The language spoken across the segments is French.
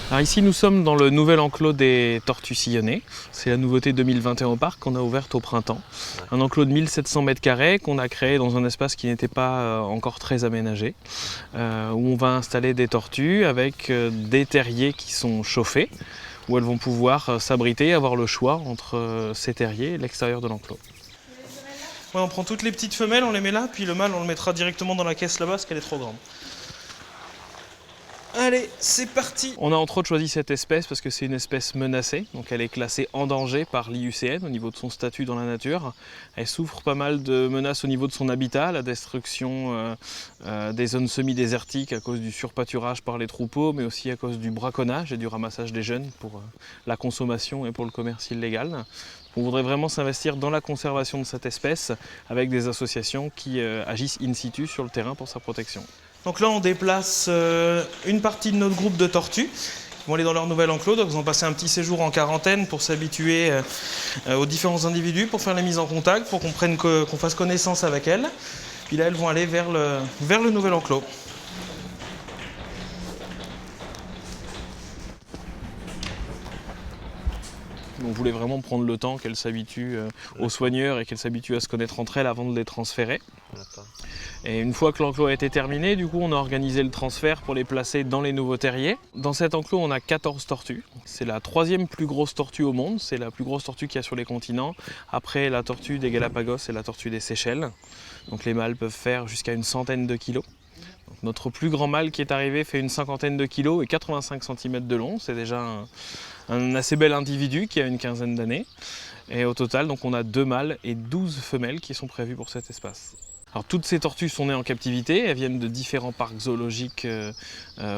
Alors ici nous sommes dans le nouvel enclos des tortues sillonnées. C'est la nouveauté 2021 au parc qu'on a ouverte au printemps. Un enclos de 1700 m² qu'on a créé dans un espace qui n'était pas encore très aménagé, où on va installer des tortues avec des terriers qui sont chauffés, où elles vont pouvoir s'abriter et avoir le choix entre ces terriers et l'extérieur de l'enclos. Ouais, on prend toutes les petites femelles, on les met là, puis le mâle on le mettra directement dans la caisse là-bas parce qu'elle est trop grande. Allez, c'est parti! On a entre autres choisi cette espèce parce que c'est une espèce menacée, donc elle est classée en danger par l'IUCN au niveau de son statut dans la nature. Elle souffre pas mal de menaces au niveau de son habitat, la destruction des zones semi-désertiques à cause du surpâturage par les troupeaux, mais aussi à cause du braconnage et du ramassage des jeunes pour la consommation et pour le commerce illégal. On voudrait vraiment s'investir dans la conservation de cette espèce avec des associations qui agissent in situ sur le terrain pour sa protection. Donc là on déplace une partie de notre groupe de tortues qui vont aller dans leur nouvel enclos, donc ils vont passer un petit séjour en quarantaine pour s'habituer aux différents individus, pour faire la mise en contact, pour qu'on fasse connaissance avec elles. Puis là elles vont aller vers le nouvel enclos. On voulait vraiment prendre le temps qu'elles s'habituent aux soigneurs et qu'elles s'habituent à se connaître entre elles avant de les transférer. Et une fois que l'enclos a été terminé, du coup on a organisé le transfert pour les placer dans les nouveaux terriers. Dans cet enclos on a 14 tortues. C'est la 3e plus grosse tortue au monde, c'est la plus grosse tortue qu'il y a sur les continents. Après la tortue des Galapagos et la tortue des Seychelles. Donc les mâles peuvent faire jusqu'à une centaine de kilos. Donc, notre plus grand mâle qui est arrivé fait une 50aine de kilos et 85 cm de long. C'est déjà un assez bel individu qui a une 15aine d'années. Et au total, donc, on a 2 mâles et 12 femelles qui sont prévues pour cet espace. Alors, toutes ces tortues sont nées en captivité, elles viennent de différents parcs zoologiques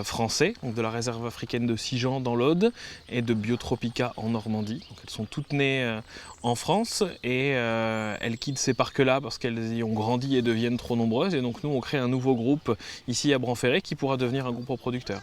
français, donc de la réserve africaine de Sigean dans l'Aude et de Biotropica en Normandie. Donc, elles sont toutes nées en France et elles quittent ces parcs-là parce qu'elles y ont grandi et deviennent trop nombreuses. Et donc nous, on crée un nouveau groupe ici à Branferré qui pourra devenir un groupe reproducteur.